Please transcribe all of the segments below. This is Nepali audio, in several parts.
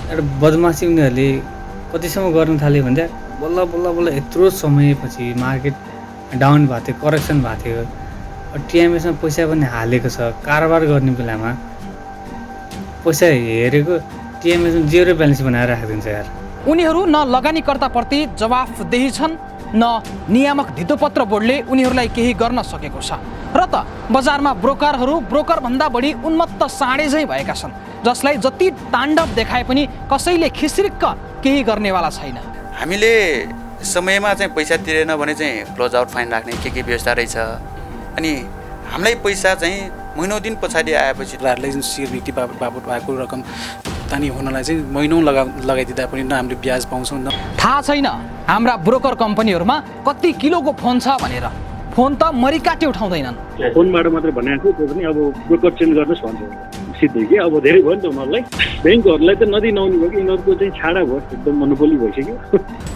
एउटा बदमासी उनीहरूले कतिसम्म गर्न थाल्यो भन्दा बल्ल बल्ल बल्ल यत्रो समयपछि मार्केट डाउन भएको थियो, करेक्सन भएको थियो, टिएमएसमा पैसा पनि हालेको छ, कारोबार गर्ने बेलामा पैसा हेरेको टिएमएसमा जेरो ब्यालेन्स बनाएर राखिदिन्छ यार। उनीहरू न लगानीकर्ताप्रति जवाफदेही छन् न नियामक धितोपत्र बोर्डले उनीहरूलाई केही गर्न सकेको छ र त बजारमा ब्रोकरभन्दा बढी उन्मत्त साँडे झैँ भएका छन्, जसलाई जति ताण्डव देखाए पनि कसैले खिस्रिक्क केही गर्नेवाला छैन। हामीले समयमा चाहिँ पैसा तिरेन भने चाहिँ क्लोज आउट फाइन राख्ने के व्यवस्था रहेछ। अनि हामीलाई पैसा चाहिँ महिनौ दिन पछाडि आएपछि उनीहरूलाई जुन सेयर बिक्री बापत भएको रकम भुक्तानी हुनलाई चाहिँ महिनौ लगाइदिँदा पनि न हामीले ब्याज पाउँछौँ न। थाहा छैन हाम्रा ब्रोकर कम्पनीहरूमा कति किलोको फोन छ भनेर। फोन त मरिकाटे उठाउँदैनन्। फोनबाट मात्रै भनेको त्यो पनि अब ब्रोकर चेन्ज गर्नुहोस् भन्छ सिधै कि। अब धेरै भयो नि त उनीहरूलाई, ब्याङ्कहरूलाई त नदी नहुने भयो कि यिनीहरूको चाहिँ छाडा भयो, एकदम मोनोपोली भइसक्यो।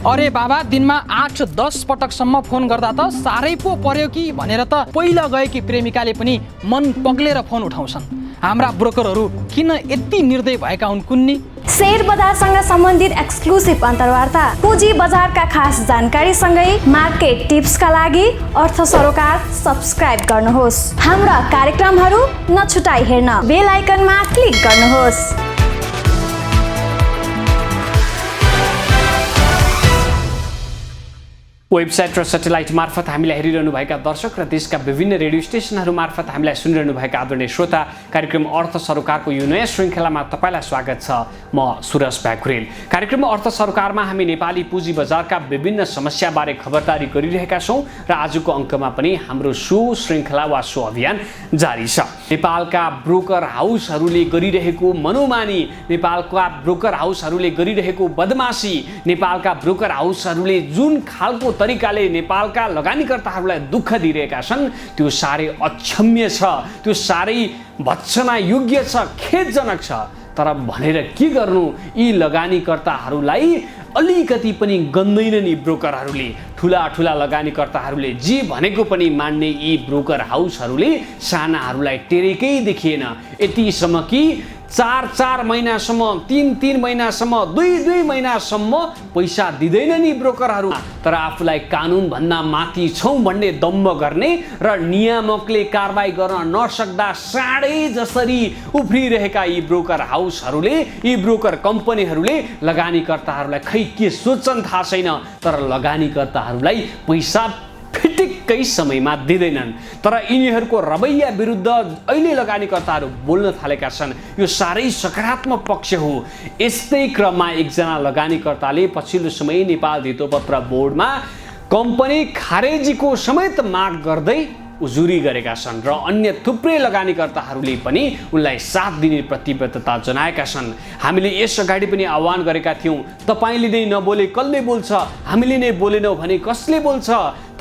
अरे बाबा, दिनमा 8-10 पटकसम्म फोन गर्दा त साह्रै पो पर्यो कि भनेर त पहिला गएकी प्रेमिकाले पनि मन पग्लेर फोन उठाउँछन्। हाम्रा ब्रोकरहरू किन यति निर्दय भएका हुन् कुन्नी? शेयर बजारसँग सम्बन्धित एक्सक्लुसिभ अन्तर्वार्ता, पुँजी बजारका खास जानकारीसँगै मार्केट टिप्सका लागि अर्थ सरोकार सब्स्क्राइब गर्नुहोस्। हाम्रा कार्यक्रमहरू नछुटाई हेर्न बेल आइकनमा क्लिक गर्नुहोस्। वेबसाइट र सैटेलाइट मार्फत हामीलाई हेरिरहनुभएका दर्शक र देशका विभिन्न रेडियो स्टेसनहरू मार्फत हामीलाई सुनिरहनुभएका आदरणीय श्रोता, कार्यक्रम अर्थ सरोकारको यो नयाँ श्रृङ्खलामा तपाईँलाई स्वागत छ। म सुरज प्याकुरेल। कार्यक्रम अर्थ सरोकारमा हामी नेपाली पुँजी बजारका विभिन्न समस्याबारे खबरदारी गरिरहेका छौँ र आजको अङ्कमा पनि हाम्रो सो श्रृङ्खला वा सो अभियान जारी छ। नेपालका ब्रोकर हाउसहरूले गरिरहेको मनोमानी, नेपालका ब्रोकर हाउसहरूले गरिरहेको बदमासी, नेपालका ब्रोकर हाउसहरूले जुन खालको तरिकाले नेपालका लगानीकर्ताहरूलाई दुःख दिइरहेका छन् त्यो साह्रै अक्षम्य छ, त्यो साह्रै भत्सना योग्य छ, खेदजनक छ। तर भनेर के गर्नु, यी लगानीकर्ताहरूलाई अलिकति पनि गन्दैन नि ब्रोकरहरूले। ठुला ठुला लगानीकर्ताहरूले जे भनेको पनि मान्ने यी ब्रोकर हाउसहरूले सानाहरूलाई टेरेकै देखिएन। यतिसम्म कि 4-4 महिनासम्म, 3-3 महिनासम्म, 2-2 महिनासम्म पैसा दिँदैन नि ब्रोकरहरू। तर आफूलाई कानुनभन्दा माथि छौँ भन्ने दम्ब गर्ने र नियामकले कारबाही गर्न नसक्दा साँडै जसरी उफ्रिरहेका यी ब्रोकर हाउसहरूले, यी ब्रोकर कम्पनीहरूले लगानीकर्ताहरूलाई खै के सोच्छन् थाहा छैन, तर लगानीकर्ताहरूलाई पैसा फिटिक्कै समयमा दिँदैनन्। तर यिनीहरूको रवैया विरुद्ध अहिले लगानीकर्ताहरू बोल्न थालेका छन्। यो साह्रै सकारात्मक पक्ष हो। यस्तै क्रममा एकजना लगानीकर्ताले पछिल्लो समय नेपाल धितोपत्र बोर्डमा कम्पनी खारेजीको समेत माग गर्दै उजुरी गरेका छन् र अन्य थुप्रै लगानीकर्ताहरूले पनि उनलाई साथ दिने प्रतिबद्धता जनाएका छन्। हामीले यस अगाडि पनि आह्वान गरेका थियौँ, तपाईँले नै नबोले कसले बोल्छ, हामीले नै बोलेनौँ भने कसले बोल्छ,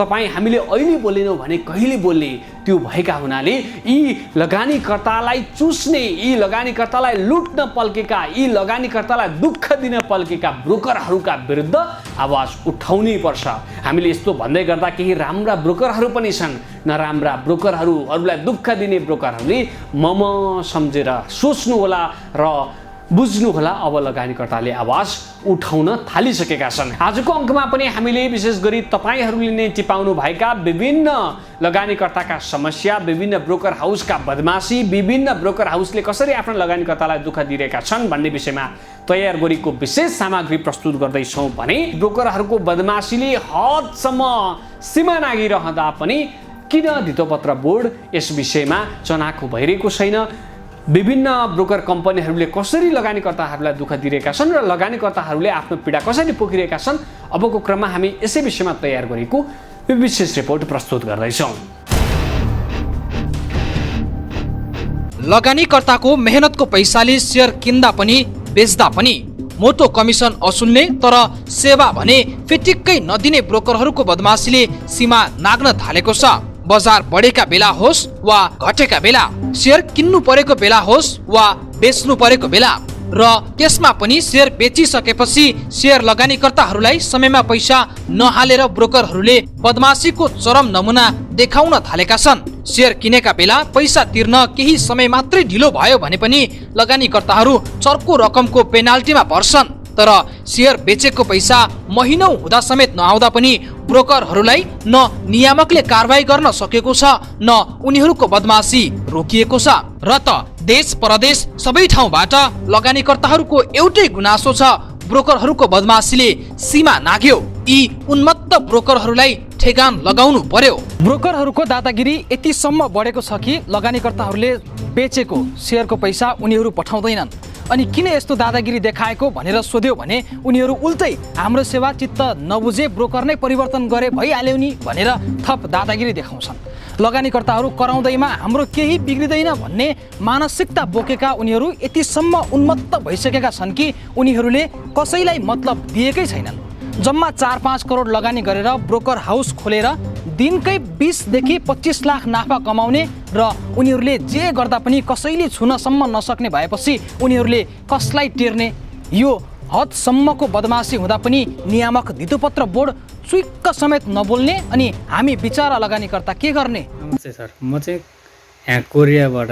हामीले अहिले बोलेनौँ भने कहिले बोल्ने। त्यो भएका हुनाले यी लगानीकर्तालाई चुस्ने, यी लगानीकर्तालाई लुट्न पल्केका, यी लगानीकर्तालाई दुःख दिन पल्केका ब्रोकरहरूका विरुद्ध आवाज उठाउनै पर्छ। हामीले यस्तो भन्दै गर्दा केही राम्रा ब्रोकरहरू पनि छन्, नराम्रा ब्रोकरहरूलाई दुःख दिने ब्रोकरहरूले सम्झेर सोच्नु होला र बुझ्नु होला। अब लगानीकर्ताले आवाज उठाउन थालिसकेका छन्। आजको अङ्कमा पनि हामीले विशेष गरी तपाईँहरूले नै टिपाउनु भएका विभिन्न लगानीकर्ताका समस्या, विभिन्न ब्रोकर हाउसका बदमासी, विभिन्न ब्रोकर हाउसले कसरी आफ्ना लगानीकर्तालाई दुःख दिइरहेका छन् भन्ने विषयमा तयार गरेको विशेष सामग्री प्रस्तुत गर्दैछौँ भने ब्रोकरहरूको बदमासीले हदसम्म सीमा नागिरहँदा पनि किन धितोपत्र बोर्ड यस विषयमा चनाखो भइरहेको छैन, विभिन्न ब्रोकर कम्पनीहरूले कसरी लगानीकर्ताहरूलाई दुःख दिइरहेका छन् र लगानीकर्ताहरूले आफ्नो पीडा कसरी पोखिरहेका छन्, अबको क्रममा हामी यसै विषयमा तयार गरेको विशेष रिपोर्ट प्रस्तुत गर्दैछौँ। लगानीकर्ताको मेहनतको पैसाले शेयर किन्दा पनि बेच्दा पनि मोटो कमिसन असुल्ने तर सेवा भने फिटिक्कै नदिने ब्रोकरहरूको बदमासीले सीमा नाग्न थालेको छ। बजार बढेका बेला होस् वा घटेका बेला, शेयर किन्नु परेको बेला होस् वा बेच्नु परेको बेला, र त्यसमा पनि शेयर बेचिसकेपछि शेयर लगानीकर्ताहरूलाई समयमा पैसा नहालेर ब्रोकरहरूले बदमासीको चरम नमुना देखाउन थालेका छन्। सेयर किनेका बेला पैसा तिर्न केही समय मात्रै ढिलो भयो भने पनि लगानीकर्ताहरू चर्को रकमको पेनाल्टीमा पर्छन्। तर सेयर बेचेको पैसा महिनौं हुँदा समेत नआउँदा पनि ब्रोकरहरूलाई न नियामकले कारबाही गर्न सकेको छ न उनीहरूको बदमासी रोकिएको छ। र त देश परदेश सबै ठाउँबाट लगानीकर्ताहरूको एउटै गुनासो छ, ब्रोकरहरूको बदमासीले सीमा नाग्यो। यी उन्मत्त ब्रोकरहरूलाई ठेगान लगाउनु पर्यो। ब्रोकरहरूको दादागिरी यतिसम्म बढेको छ कि लगानीकर्ताहरूले बेचेको सेयरको पैसा उनीहरू पठाउँदैनन्। अनि किन यस्तो दादागिरी देखाएको भनेर सोध्यो भने उनीहरू उल्टै हाम्रो सेवा चित्त नबुझे ब्रोकर नै परिवर्तन गरे भइहाल्यो नि भनेर थप दादागिरी देखाउँछन्। लगानीकर्ताहरू कराउँदैमा हाम्रो केही बिग्रिँदैन भन्ने मानसिकता बोकेका उनीहरू यतिसम्म उन्मत्त भइसकेका छन् कि उनीहरूले कसैलाई मतलब दिएकै छैनन्। जम्मा 4-5 करोड लगानी गरेर ब्रोकर हाउस खोलेर दिनकै 20 देखि 25 लाख नाफा कमाउने र उनीहरूले जे गर्दा पनि कसैले छुनसम्म नसक्ने भएपछि उनीहरूले कसलाई टेर्ने, यो हदसम्मको बदमासी हुँदा पनि नियामक धितोपत्र बोर्ड चुइक्क समेत नबोल्ने अनि हामी बिचारा लगानीकर्ता के गर्ने? नमस्ते सर, म चाहिँ यहाँ कोरियाबाट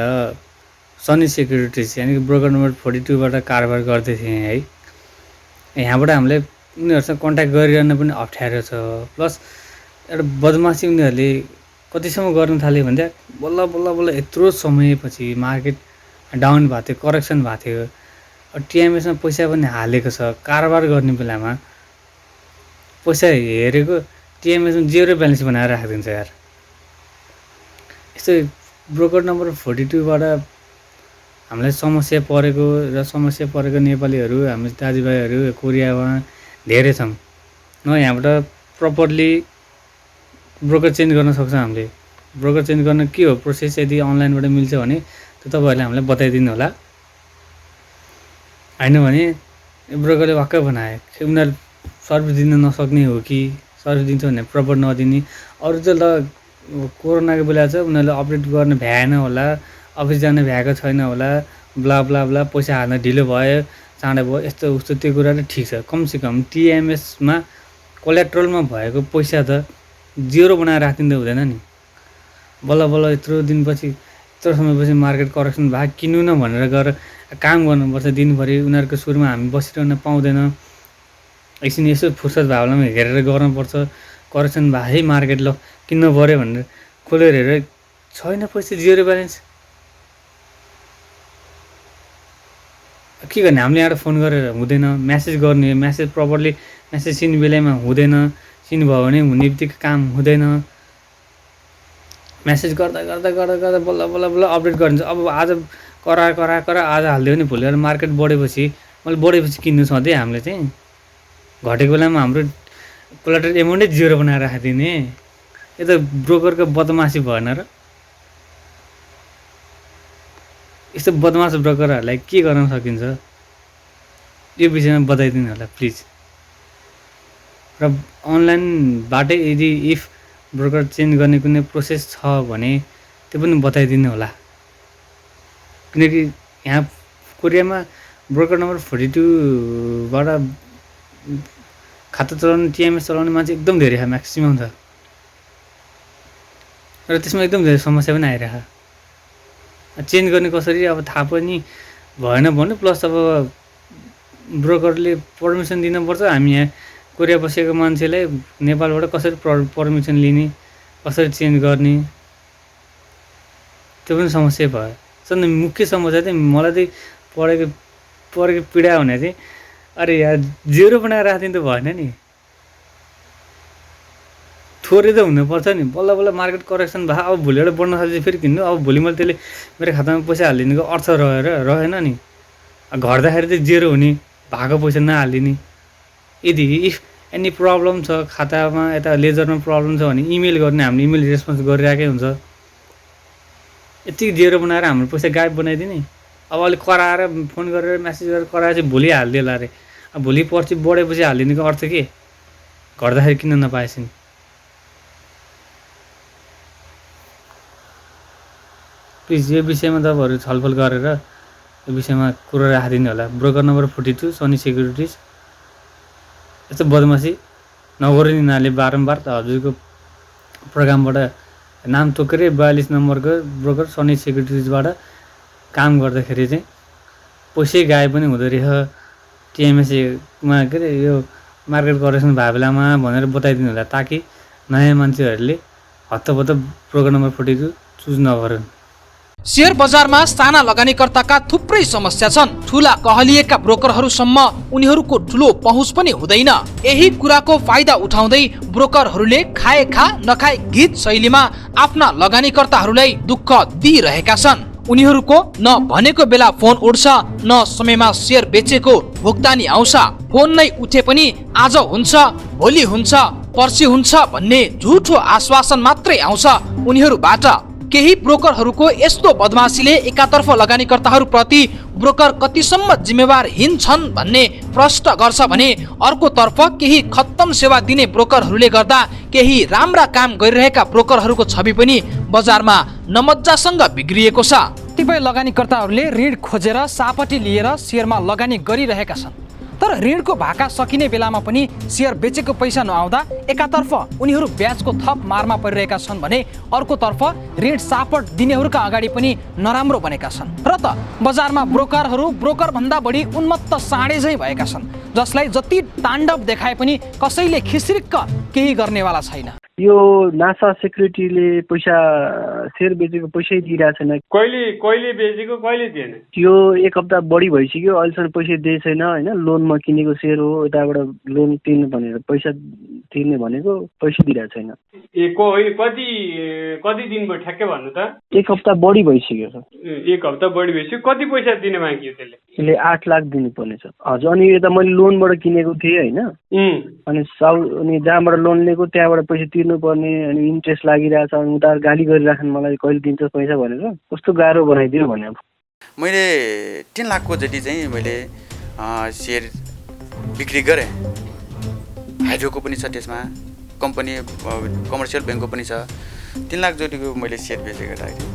सनी सेक्युरिटिज यानि कि ब्रोकर नम्बर 42बाट कारोबार गर्दै थिएँ है। यहाँबाट हामीले उनीहरूसँग कन्ट्याक्ट गरिरहन पनि अप्ठ्यारो छ। प्लस एउटा बदमासी उनीहरूले कतिसम्म गर्न थाल्यो भन्दा बल्ल बल्ल बल्ल यत्रो समयपछि मार्केट डाउन भएको थियो, करेक्सन भएको थियो, टिएमएसमा पैसा पनि हालेको छ, कारोबार गर्ने बेलामा पैसा हेरेको टिएमएसमा 0 ब्यालेन्स बनाएर राखिदिन्छ यार। यस्तो ब्रोकर नम्बर 42बाट हामीलाई समस्या परेको नेपालीहरू हामी दाजुभाइहरू कोरियामा धेरै छौँ। न यहाँबाट प्रपरली ब्रोकर चेन्ज गर्न सक्छ हामीले। ब्रोकर चेन्ज गर्न के हो प्रोसेस, यदि अनलाइनबाट मिल्छ भने त्यो तपाईँहरूले हामीलाई बताइदिनु होला। होइन भने ब्रोकरले वाक्क बनाए उनीहरू सर्भिस दिन नसक्ने हो कि सर्भिस दिन्छ भने प्रपर नदिने। अरू चाहिँ ल कोरोनाको बेला चाहिँ उनीहरूले अपडेट गर्न भ्याएन होला, अफिस जान भ्याएको छैन होला, ब्ला ब्ला ब्ला, पैसा हाल्न ढिलो भयो, चाँडो भयो, यस्तो उस्तो त्यो कुरा चाहिँ ठिक छ। कमसेकम टिएमएसमा कोलेट्रलमा भएको पैसा त 0 बनाएर राखिदिँदा हुँदैन नि। बल्ल बल्ल यत्रो दिनपछि यत्रो समयपछि मार्केट करेक्सन भएको किन्नु न भनेर गएर काम गर्नुपर्छ दिनभरि। उनीहरूको सुरुमा हामी बसिरहन पाउँदैन, एकछिन यसो फुर्सद भयो बेलामा हेरेर गर्नुपर्छ। करेक्सन भए मार्केट ल किन्नु पऱ्यो भनेर खोलेर हेरेर छैन पैसा, 0 ब्यालेन्स। के गर्ने? हामीले यहाँ फोन गरेर हुँदैन, म्यासेज गर्ने, म्यासेज प्रपरली म्यासेज सिन बेलामा हुँदैन, सिन भयो भने हुने बित्तिकै काम हुँदैन। म्यासेज गर्दा गर्दा गर्दा गर्दा बल्ल बल्ल बल्ल अपडेट गरिन्छ। अब आज करा आज हालिदियो भने भोलि मार्केट बढेपछि किन्नु सधैँ हामीले चाहिँ घटेको बेलामा हाम्रो कोलेट्रल एमाउन्टै 0 बनाएर राखिदिने। यो त ब्रोकरको बदमासी भएन र? यस्तो बदमास ब्रोकरहरूलाई के गर्न सकिन्छ यो विषयमा बताइदिनु होला प्लिज। र अनलाइनबाटै यदि इफ ब्रोकर चेन्ज गर्ने कुनै प्रोसेस छ भने त्यो पनि बताइदिनु होला। किनकि यहाँ कोरियामा ब्रोकर नम्बर 42बाट खाता चलाउने टिएमएस चलाउने मान्छे एकदम धेरै छ, म्याक्सिमम् छ। र त्यसमा एकदम धेरै समस्या पनि आइरहेको। चेन्ज गर्ने कसरी अब थाहा पनि भएन भन्नु। प्लस अब ब्रोकरले पर्मिसन दिनुपर्छ। हामी यहाँ कोरिया बसेको मान्छेलाई नेपालबाट कसरी पर्मिसन लिने, कसरी चेन्ज गर्ने, त्यो पनि समस्या भयो। सबभन्दा मुख्य समस्या चाहिँ मलाई चाहिँ परेको पीडा भने चाहिँ अरे यार 0 बनाएर राखिदिनु त भएन नि, थोरै त हुनुपर्छ नि। बल्ल बल्ल मार्केट करेक्सन भयो, अब भोलिबाट बढ्न थाल्छ फेरि किन्नु। अब भोलि मैले त्यसले मेरो खातामा पैसा हालिदिनुको अर्थ रहेन नि। घट्दाखेरि चाहिँ 0 हुने, भएको पैसा नहालिदिने। यदि इफ एनी प्रब्लम छ खातामा, यता लेजरमा प्रब्लम छ भने इमेल गर्ने, हामीले इमेल रेस्पोन्स गरिरहेकै हुन्छ। यति 0 बनाएर हाम्रो पैसा गायब बनाइदिने। अब अलिक कराएर फोन गरेर म्यासेज गरेर कराएर चाहिँ भोलि हालिदिएला अरे। अब भोलि पर्सि बढेपछि हालिदिनुको अर्थ के? घट्दाखेरि किन नपाएछन्? प्लिज यो विषयमा तपाईँहरू छलफल गरेर यो विषयमा कुरा राखिदिनु होला। ब्रोकर नम्बर 42 सनी सेक्युरिटिज यस्तो बदमासी नगरिदिनाले बारम्बार त हजुरको प्रोग्रामबाट नाम तोकेर 42 नम्बरको ब्रोकर सनी सेक्युरिटिजबाट काम गर्दाखेरि चाहिँ पैसै गायब पनि हुँदो रहेछ। टिएमएससीमा के अरे यो मार्केट करेक्सन भएको बेलामा भनेर बताइदिनु होला ताकि नयाँ मान्छेहरूले हत्तपत्त ब्रोकर नम्बर 42 चुज नगरून्। शेयर बजारमा साना लगानीकर्ताका थुप्रै समस्या छन्। ठूला कहलिएका ब्रोकरहरूसम्म उनीहरूको ठूलो पहुँच पनि हुँदैन। यही कुराको फाइदा उठाउँदै ब्रोकरहरूले खाए खा नखाए गीत शैलीमा आफ्ना लगानीकर्ताहरूलाई दुःख दिइरहेका छन्। उनीहरूको न भनेको बेला फोन उठ्छ, न समयमा शेयर बेचेको भुक्तानी आउँछ। फोन नै उठे पनि आज हुन्छ, भोलि हुन्छ, पर्सि हुन्छ भन्ने झुठो आश्वासन मात्रै आउँछ उनीहरूबाट। केही ब्रोकरहरूको यस्तो बदमाशीले एकातर्फ लगानीकर्ताहरूप्रति ब्रोकर कतिसम्म जिम्मेवारहीन छन् भन्ने प्रश्न गर्छ भने अर्कोतर्फ केही खत्तम सेवा दिने ब्रोकरहरूले गर्दा केही राम्रा काम गरिरहेका ब्रोकरहरूको छवि पनि बजारमा नमज्जासँग बिग्रिएको छ। कतिपय लगानीकर्ताहरूले ऋण खोजेर सापटी लिएर शेयरमा लगानी गरिरहेका छन्, तर ऋणको भाका सकिने बेलामा पनि शेयर बेचेको पैसा नआउँदा एकातर्फ उनीहरू ब्याजको थप मारमा परिरहेका छन् भने अर्कोतर्फ ऋण सापट दिनेहरूका अगाडि पनि नराम्रो बनेका छन्। र त बजारमा ब्रोकरहरू ब्रोकर भन्दा बढी उन्मत्त साँडे झैँ भएका छन्, जसलाई जति ताण्डव देखाए पनि कसैले खिसिरिक्क केही गर्नेवाला छैन। यो नासा सेक्युरिटीले पैसा शेयर बेचेको पैसै दिइरहेको छैन। कहिले बेचेको कहिले दिएन, त्यो एक हप्ता बढी भइसक्यो, अहिलेसम्म पैसा दिएको छैन होइन। लोनमा किनेको शेयर हो, यताबाट लोन तिर्नु भनेर पैसा तिर्ने भनेको पैसा दिइरहेको छैन। कति दिन भयो ठ्याक्कै भन्नु त? एक हप्ता बढी भइसक्यो सर। एक हप्ता बढी भइसक्यो। कति पैसा दिने बाँकी हो त्यसले 8 लाख दिनुपर्ने छ। हजुर, अनि यता मैले लोनबाट किनेको थिएँ होइन, अनि अनि जहाँबाट लोन लिएको त्यहाँबाट पैसा तिर्नुपर्ने, अनि इन्ट्रेस्ट लागिरहेछ। अनि उता गाली गरिराख्नु मलाई, कहिले दिन्छ पैसा भनेर, कस्तो गाह्रो बनाइदियो भने। मैले 10 लाखको जति चाहिँ मैले सेयर बिक्री गरेँ। हाइड्रोको पनि छ, त्यसमा कम्पनी कमर्सियल ब्याङ्कको पनि छ। 3 लाख जतिको मैले सेयर बेचेको राखेँ।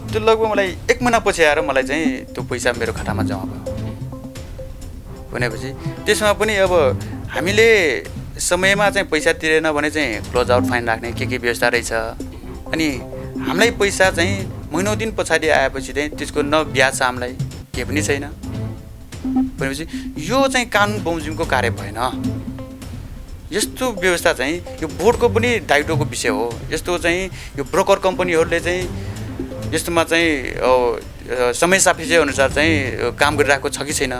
त्यो लगभग मलाई 1 महिनापछि आएर मलाई चाहिँ त्यो पैसा मेरो खातामा जम्मा भयो भनेपछि त्यसमा पनि अब हामीले समयमा चाहिँ पैसा तिरेन भने चाहिँ क्लोज आउट फाइन राख्ने के व्यवस्था रहेछ। अनि हामीलाई पैसा चाहिँ महिनौ दिन पछाडि आएपछि चाहिँ त्यसको न ब्याज छ, हामीलाई केही पनि छैन भनेपछि यो चाहिँ कानुन बमोजिमको कार्य भएन। यस्तो व्यवस्था चाहिँ यो बोर्डको पनि दायित्वको विषय हो। यस्तो चाहिँ यो ब्रोकर कम्पनीहरूले चाहिँ यस्तोमा चाहिँ समय सापेक्ष अनुसार चाहिँ काम गरिरहेको छ कि छैन,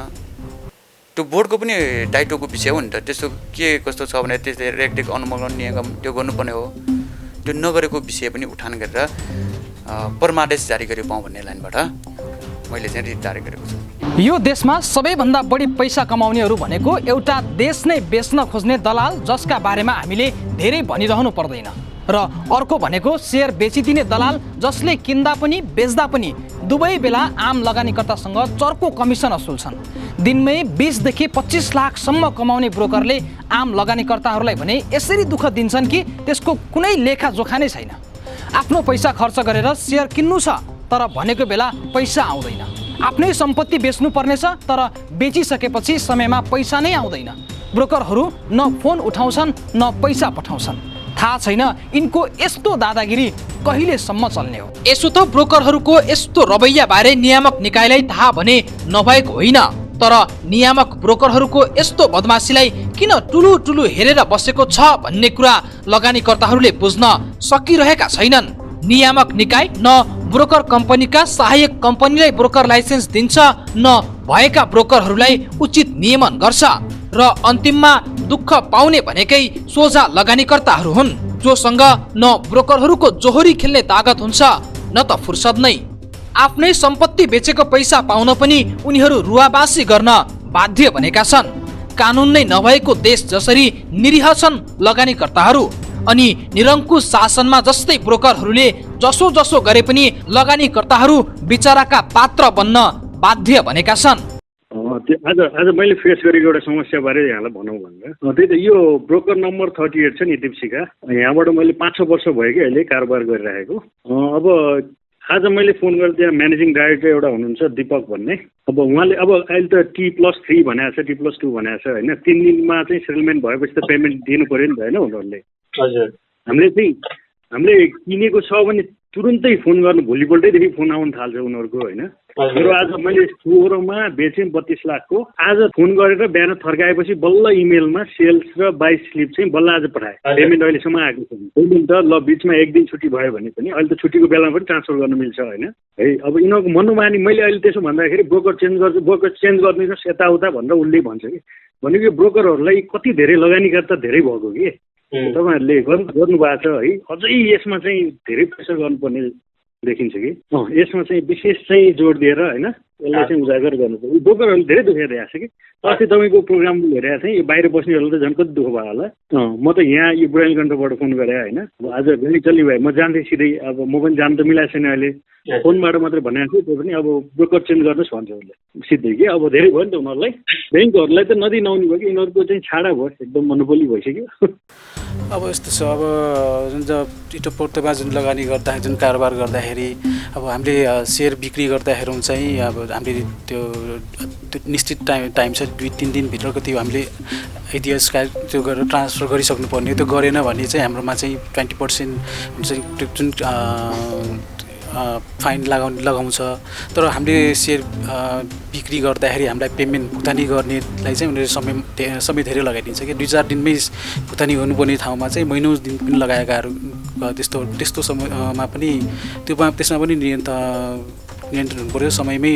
त्यो बोर्डको पनि दायित्वको विषय हो नि त। त्यस्तो के कस्तो छ भने त्यसले रेकटेक अनुमोदन नियम त्यो गर्नुपर्ने हो। त्यो नगरेको विषय पनि उठान गरेर परमादेश जारी गरे पाऊँ भन्ने लाइनबाट मैले चाहिँ रिट जारी गरेको छु। यो देशमा सबैभन्दा बढी पैसा कमाउनेहरू भनेको एउटा देश नै बेच्न खोज्ने दलाल, जसका बारेमा हामीले धेरै भनिरहनु पर्दैन, र अर्को भनेको शेयर बेचिदिने दलाल, जसले किन्दा पनि बेच्दा पनि दुवै बेला आम लगानीकर्तासँग चर्को कमिसन असुल्छन्। दिनमै 20 देखि 25 लाखसम्म कमाउने ब्रोकरले आम लगानीकर्ताहरूलाई भने यसरी दुःख दिन्छन् कि त्यसको कुनै लेखाजोखा नै छैन। आफ्नो पैसा खर्च गरेर शेयर किन्नु छ, तर भनेको बेला पैसा आउँदैन। आफ्नै सम्पत्ति बेच्नु पर्नेछ, तर बेचिसकेपछि समयमा पैसा नै आउँदैन। ब्रोकरहरू न फोन उठाउँछन् न पैसा पठाउँछन्। थाहा छैन यिनको यस्तो दादागिरी कहिलेसम्म चल्ने हो। यसो त ब्रोकरहरूको यस्तो रवैया बारे नियामक निकायलाई थाहा भने नभएको होइन, तर नियामक ब्रोकरहरूको यस्तो बदमाशीलाई किन टुलु टुलु हेरेर बसेको छ भन्ने कुरा लगानीकर्ताहरूले बुझ्न सकिरहेका छैनन्। नियामक निकाय न ब्रोकर कम्पनीका सहायक कम्पनीलाई ब्रोकर लाइसेन्स दिन्छ, न भएका ब्रोकरहरूलाई उचित नियमन गर्छ, र अन्तिममा दुःख पाउने भनेकै सोझा लगानीकर्ताहरू हुन्, जोसँग न ब्रोकरहरूको जोहोरी खेल्ने तागत हुन्छ न त फुर्सद नै। आफ्नै सम्पत्ति बेचेको पैसा पाउन पनि उनीहरू रुवाबासी गर्न बाध्य बनेका छन्। कानुन नै नभएको देश जसरी निरीह छन् लगानीकर्ताहरू, अनि निरङ्कुश शासनमा जस्तै ब्रोकरहरूले जसो जसो गरे पनि लगानीकर्ताहरू बिचराका पात्र बन्न बाध्य बनेका छन्। आज मैले फेस गरेको एउटा समस्याबारे यहाँलाई भनौँ भनेर त्यही त यो ब्रोकर नम्बर 38 छ नि दिप्सिका, यहाँबाट मैले 5-6 वर्ष भयो कि अहिले कारोबार गरिरहेको। अब आज मैले फोन गरेर त्यहाँ म्यानेजिङ डाइरेक्टर एउटा हुनुहुन्छ दिपक भन्ने, अब उहाँले अब अहिले त T+3 भनेको छ, T+2 भनेको छ होइन। 3 दिनमा चाहिँ सेटलमेन्ट भएपछि त पेमेन्ट दिनु पऱ्यो नि त होइन उनीहरूले। हजुर, हामीले चाहिँ हामीले किनेको छ भने तुरुन्तै फोन गर्नु, भोलिपल्टैदेखि फोन आउनु थाल्छ उनीहरूको होइन। मेरो आज मैले 16मा बेचेँ 32 लाखको, आज फोन गरेर बिहान थर्काएपछि बल्ल इमेलमा सेल्स र बाई स्लिप चाहिँ बल्ल आज पठाएँ। पेमेन्ट अहिलेसम्म आएको छैन। पेमेन्ट त ल बिचमा एक दिन छुट्टी भयो भने पनि अहिले त छुट्टीको बेलामा पनि ट्रान्सफर गर्न मिल्छ होइन है। अब यिनीहरूको मनोमानी मैले अहिले त्यसो भन्दाखेरि ब्रोकर चेन्ज गर्छु, ब्रोकर चेन्ज गरिदिनुहोस् यताउता भनेर उसले भन्छ कि, भनेको यो ब्रोकरहरूलाई कति धेरै लगानीकर्ता धेरै भएको कि तपाईँहरूले गर्नु भएको छ है। अझै यसमा चाहिँ धेरै प्रेसर गर्नुपर्ने देखिन्छ कि यसमा चाहिँ विशेष चाहिँ जोड दिएर होइन यसलाई चाहिँ उजागर गर्नुपर्छ। ब्रोकरहरूले धेरै दुःख दिएको छ कि अस्ति तपाईँको प्रोग्राम हेरेको थिएँ, यो बाहिर बस्नेहरूलाई त झन् कति दुःख भयो होला। म त यहाँ यो बुढानीकण्ठबाट फोन गरेँ होइन, आज भेरी चल्ली भयो, म जान्थेँ सिधै, अब म पनि जानु त मिलाएको छैन अहिले, फोनबाट मात्रै भनेको थिएँ, त्यो पनि अब ब्रोकर चेन्ज गर्नुहोस् भन्छ उसले सिधै कि। अब धेरै भयो नि त उनीहरूलाई, ब्याङ्कहरूलाई त नदिई नआउने भयो कि यिनीहरूको चाहिँ छाडा भयो, एकदम मोनोपोली भइसक्यो। अब यस्तो छ, अब जुन इटो पोर्टमा जुन लगानी गर्दा जुन कारोबार गर्दाखेरि अब हामीले सेयर बिक्री गर्दाखेरि चाहिँ अब हामीले त्यो निश्चित टाइम छ 2-3 दिनभित्रको त्यो हामीले इतिहास त्यो गरेर ट्रान्सफर गरिसक्नु पर्ने। त्यो गरेन भने चाहिँ हाम्रोमा चाहिँ 20% हुन्छ जुन फाइन लगाउँछ। तर हामीले सेयर बिक्री गर्दाखेरि हामीलाई पेमेन्ट भुक्तानी गर्नेलाई चाहिँ उनीहरूले समय धेरै लगाइदिन्छ कि 2-4 दिनमै भुक्तानी गर्नुपर्ने ठाउँमा चाहिँ महिनौँ दिन पनि लगाएकाहरू त्यस्तो समयमा पनि त्यसमा पनि नियन्त्रण हुनु पऱ्यो। समयमै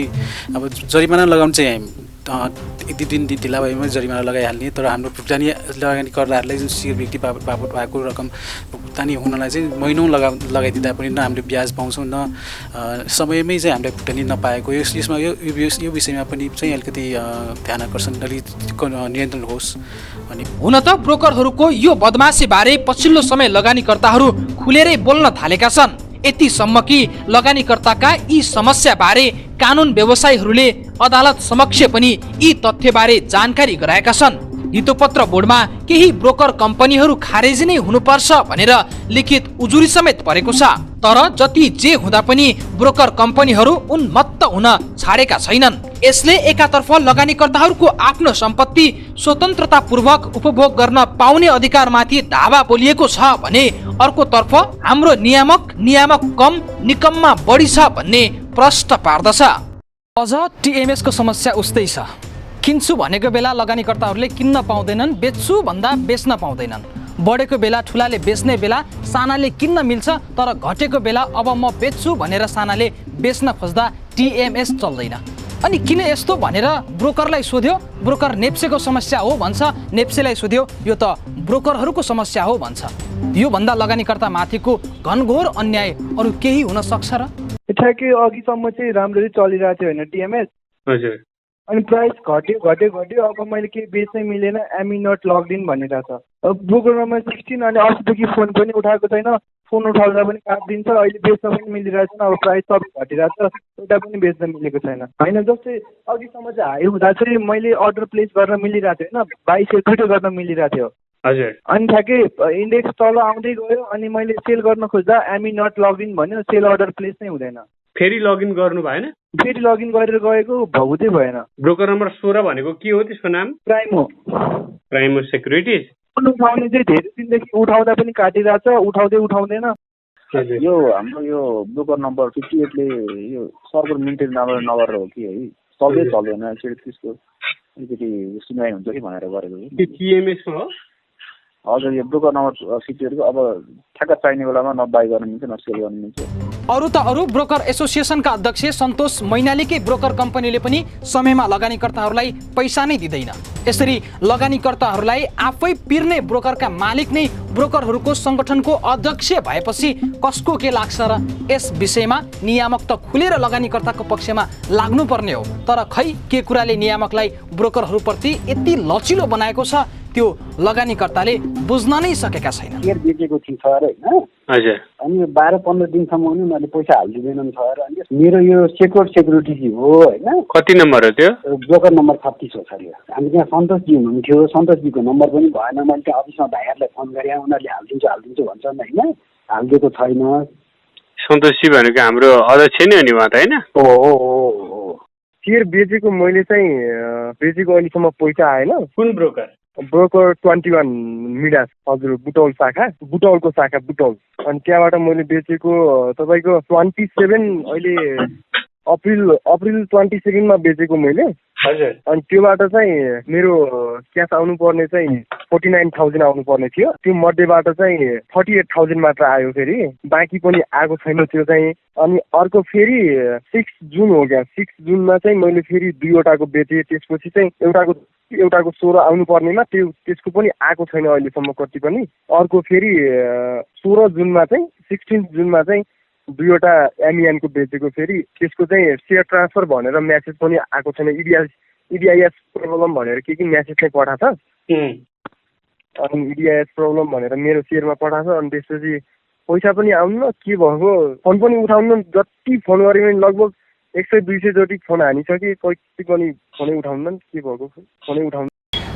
अब जरिमाना लगाउनु चाहिँ 1-2 दिन ढिला भएमा जरिमाना लगाइहाल्ने। तर हाम्रो भुक्तानी लगानीकर्ताहरूलाई जुन सेयर बिक्री बापत भएको रकम भुक्तानी हुनलाई चाहिँ महिनौँ लगाइदिँदा पनि न हामीले ब्याज पाउँछौँ, न समयमै चाहिँ हामीले भुक्तानी नपाएको। यसमा यो विषयमा पनि चाहिँ अलिकति ध्यान आकर्षण अलिक नियन्त्रण होस् अनि। हुन त ब्रोकरहरूको यो बदमासीबारे पछिल्लो समय लगानीकर्ताहरू खुलेरै बोल्न थालेका छन्, यतिसम्म कि लगानीकर्ताका यी समस्याबारे कानुन व्यवसायीहरूले अदालत समक्ष पनि यी तथ्यबारे जानकारी गराएका छन्। हितोपत्र बोर्डमा केही ब्रोकर कम्पनीहरू खारेजी नै हुनुपर्छ भनेर लिखित उजुरी समेत परेको छ। तर जति जे हुँदा पनि ब्रोकर कम्पनीहरू उन्मत्त हुन छाडेका छैनन्। यसले एकातर्फ लगानीकर्ताहरूको आफ्नो सम्पत्ति स्वतन्त्रतापूर्वक उपभोग गर्न पाउने अधिकारमाथि धावा बोलिएको छ भने अर्कोतर्फ हाम्रो नियामक कम निकममा बढी छ भन्ने प्रश्न पार्दछ। अझ टिएमएस को समस्या उस्तै छ। किन्छु भनेको बेला लगानीकर्ताहरूले किन्न पाउँदैनन्, बेच्छु भन्दा बेच्न पाउँदैनन्। बढेको बेला ठुलाले बेच्ने बेला सानाले किन्न मिल्छ, तर घटेको बेला अब म बेच्छु भनेर सानाले बेच्न खोज्दा टिएमएस चल्दैन। अनि किन यस्तो भनेर ब्रोकरलाई सोध्यो, ब्रोकर नेप्सेको समस्या हो भन्छ, नेप्सेलाई सोध्यो यो त ब्रोकरहरूको समस्या हो भन्छ। यो भन्दा लगानीकर्ता माथिको घनघोर अन्याय अरू केही हुन सक्छ र? ठ्याक्कै अघिसम्म चाहिँ राम्ररी चलिरहेको थियो होइन टिएमएस, हजुर, अनि प्राइस घट्यो अब मैले केही बेच्नै मिलेन, एमी नट लग्ड इन भनिरहेको छ। अब ब्रोकर नम्बर 16 अनि अस्तिदेखि फोन पनि उठाएको छैन, फोन उठाउँदा पनि काटिदिन्छ, अहिले बेच्न पनि मिलिरहेको छैन। अब प्राइस सबै घटिरहेको छ, एउटा पनि बेच्न मिलेको छैन होइन। जस्तै अघिसम्म चाहिँ हाई हुँदा चाहिँ मैले अर्डर प्लेस गर्न मिलिरहेको थियो होइन, 2200 गर्न मिलिरहेको थियो। हजुर, अनि ठ्याक्कै इन्डेक्स तल आउँदै गयो, अनि मैले सेल गर्न खोज्दा एमी नट लग इन भन्यो, सेल अर्डर प्लेस नै हुँदैन। फेरि लगइन गर्नु भएन? फेरि लगइन गरेर गएको भहुँदै भएन। ब्रोकर नम्बर 16 भनेको के हो त्यसको नाम? प्राइमो। प्राइमो सेक्युरिटिज। उठाउने चाहिँ धेरै दिनदेखि उठाउँदा पनि काटिरहेछ, उठाउँदैन। यो हाम्रो यो ब्रोकर नम्बर 58 ले यो सर्भर मेन्टेन नगरेर हो कि है, चल्दै चल्दैन, त्यसको अलिकति सुनाइ हुन्छ कि भनेर गरेको कि। टिएमएस हो? हजुर, यो ब्रोकर नम्बर 58 को अब ठ्याक्क चाहिने बेलामा न बाई गर्न मिल्छ न सेल गर्न मिल्छ। अरू त अरू ब्रोकर एसोसिएसनका अध्यक्ष सन्तोष मैनालीकै ब्रोकर कम्पनीले पनि समयमा लगानीकर्ताहरूलाई पैसा नै दिँदैन। यसरी लगानीकर्ताहरूलाई आफै पिर्ने ब्रोकरका मालिक नै ब्रोकरहरूको सङ्गठनको अध्यक्ष भएपछि कसको के लाग्छ र? यस विषयमा नियामक त खुलेर लगानीकर्ताको पक्षमा लाग्नुपर्ने हो, तर खै के कुराले नियामकलाई ब्रोकरहरूप्रति यति लचिलो बनाएको छ त्यो लगानीकर्ताले बुझ्न नै सकेका छैनन्। सेयर बेचेको थिएँ सर होइन, हजुर, अनि 12-15 दिनसम्म पनि मैले पैसा हालिदिँदैनन् सर। अनि मेरो यो सेक्युरिटी हो होइन। कति नम्बर हो त्यो? ब्रोकर नम्बर 36 हो सर। यो हामी त्यहाँ सन्तोषजी हुनुहुन्थ्यो, सन्तोषजीको नम्बर पनि भएन। मैले त्यहाँ अफिसमा भाइहरूलाई फोन गरेँ, उनीहरूले हालिदिन्छु भन्छन् होइन, हालिदिएको छैन। सन्तोषजी भनेको हाम्रो अध्यक्ष नै हो नि उहाँ त होइन? हो। सेयर बेचेको मैले चाहिँ बेचेको अहिलेसम्म पैसा आएन। कुन ब्रोकर? ब्रोकर 21 मिडास, हजुर, बुटौल शाखा, बुटौलको शाखा बुटौल। अनि त्यहाँबाट मैले बेचेको तपाईँको 27 अहिले अप्रिल 22 बेचेको मैले। हजुर। अनि त्योबाट चाहिँ मेरो क्यास आउनु पर्ने चाहिँ 49,000 आउनु पर्ने थियो। त्यो मध्येबाट चाहिँ 38,000 मात्र आयो फेरि, बाँकी पनि आएको छैन त्यो चाहिँ। अनि अर्को फेरि 6 जुन हो क्या, 6 जुनमा चाहिँ मैले फेरि 2वटाको बेचेँ। त्यसपछि चाहिँ एउटाको 16 आउनु पर्नेमा त्यसको पनि आएको छैन अहिलेसम्म कति पनि। अर्को फेरि 16 जुनमा चाहिँ 16 जुनमा चाहिँ 2वटा एमइएनको बेचेको, फेरि त्यसको चाहिँ सेयर ट्रान्सफर भनेर म्यासेज पनि आएको छैन। इडिआइएस प्रब्लम भनेर के म्यासेज चाहिँ पठाएको छ। अनि इडिआइएस प्रब्लम भनेर मेरो सेयरमा पठाएको छ। अनि त्यसपछि पैसा पनि आउनु के भएको, फोन पनि उठाउनु, जति फोन गऱ्यो भने लगभग 100-200 चोटि फोन हानिसके, कति पनि फोनै उठाउनु, के भएको फोनै उठाउनु।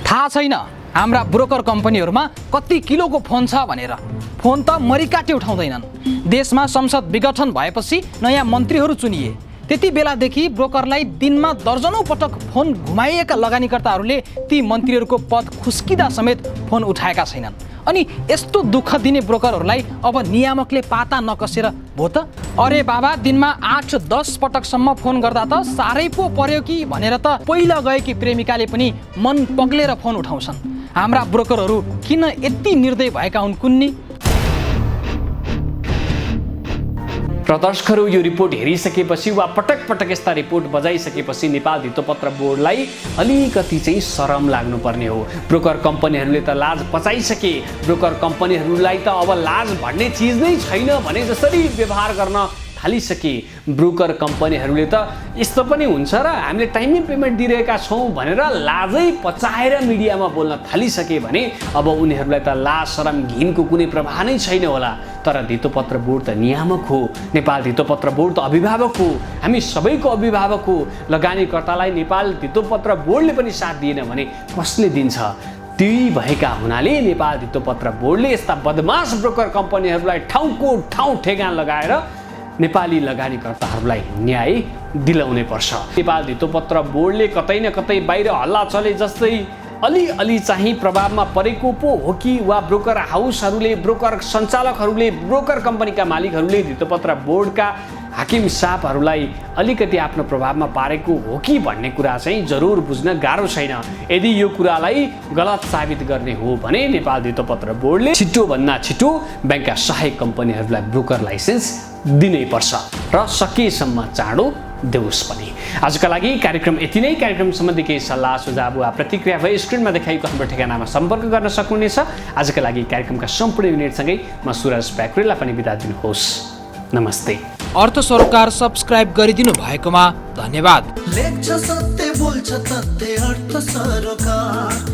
थाहा छैन हाम्रा ब्रोकर कम्पनीहरूमा कति किलोको फोन छ भनेर। फोन त मरिकाटे उठाउँदैनन्। देशमा संसद विघटन भएपछि नयाँ मन्त्रीहरू चुनिए। त्यति बेलादेखि ब्रोकरलाई दिनमा दर्जनौं पटक फोन घुमाइएका लगानीकर्ताहरूले ती मन्त्रीहरूको पद खुस्किँदा समेत फोन उठाएका छैनन्। अनि यस्तो दुःख दिने ब्रोकरहरूलाई अब नियामकले पाता नकसेर भो त, अरे बाबा दिनमा 8-10 पटकसम्म फोन गर्दा त साह्रै पो पर्यो कि भनेर त पहिला गएकी प्रेमिकाले पनि मन पग्लेर फोन उठाउँछन्। हाम्रा ब्रोकरहरू किन यति निर्दय भएका हुन् कुन्नी? र दर्शकहरू, यो रिपोर्ट हेरिसकेपछि वा पटक पटक यस्ता रिपोर्ट बजाइसकेपछि नेपाल धितोपत्र बोर्डलाई अलिकति चाहिँ शरम लाग्नुपर्ने हो। ब्रोकर कम्पनीहरूले त लाज पचाइसके। ब्रोकर कम्पनीहरूलाई त अब लाज भन्ने चिज नै छैन भने जसरी व्यवहार गर्न थालिसके। ब्रोकर कम्पनीहरूले त यस्तो पनि हुन्छ र हामीले टाइममै पेमेन्ट दिइरहेका छौँ भनेर लाजै पचाएर मिडियामा बोल्न थालिसके भने अब उनीहरूलाई त लाज शरम घिनको कुनै प्रभाव नै छैन होला। तर धितोपत्र बोर्ड त नियामक हो, नेपाल धितोपत्र बोर्ड त अभिभावक हो, हामी सबैको अभिभावक हो। लगानीकर्तालाई नेपाल धितोपत्र बोर्डले पनि साथ दिएन भने कसले दिन्छ? त्यही भएका हुनाले नेपाल धितोपत्र बोर्डले यस्ता बदमास ब्रोकर कम्पनीहरूलाई ठाउँको ठाउँ ठेगान लगाएर नेपाली लगानीकर्ताहरूलाई न्याय दिलाउनै पर्छ। नेपाल धितोपत्र बोर्डले कतै न कतै बाहिर हल्ला चले जस्तै अलि चाहिँ प्रभावमा परेको पो हो कि वा ब्रोकर हाउसहरूले, ब्रोकर सञ्चालकहरूले, ब्रोकर कम्पनीका मालिकहरूले धितोपत्र बोर्डका हाकिम साहबहरूलाई अलिकति आफ्नो प्रभावमा पारेको हो कि भन्ने कुरा चाहिँ जरुर बुझ्न गाह्रो छैन। यदि यो कुरालाई गलत साबित गर्ने हो भने नेपाल धितोपत्र बोर्डले छिटोभन्दा छिटो ब्याङ्कका सहायक कम्पनीहरूलाई ब्रोकर लाइसेन्स दिनै पर्छ र सकेसम्म चाँडो देओस् पनि। आजका लागि कार्यक्रम यति नै। कार्यक्रम सम्बन्धी केही सल्लाह सुझाव वा प्रतिक्रिया भए स्क्रिनमा देखाइएको हाम्रो ठेगानामा सम्पर्क गर्न सक्नुहुनेछ। आजका लागि कार्यक्रमका सम्पूर्ण युनिटसँगै म सुरज प्याक्रेललाई पनि बिदा दिनुहोस्। नमस्ते। अर्थ सरोकार सब्स्क्राइब गरिदिनु भएकोमा धन्यवाद। लेख्छ सत्य बोल्छ तथ्य अर्थ सरोकार।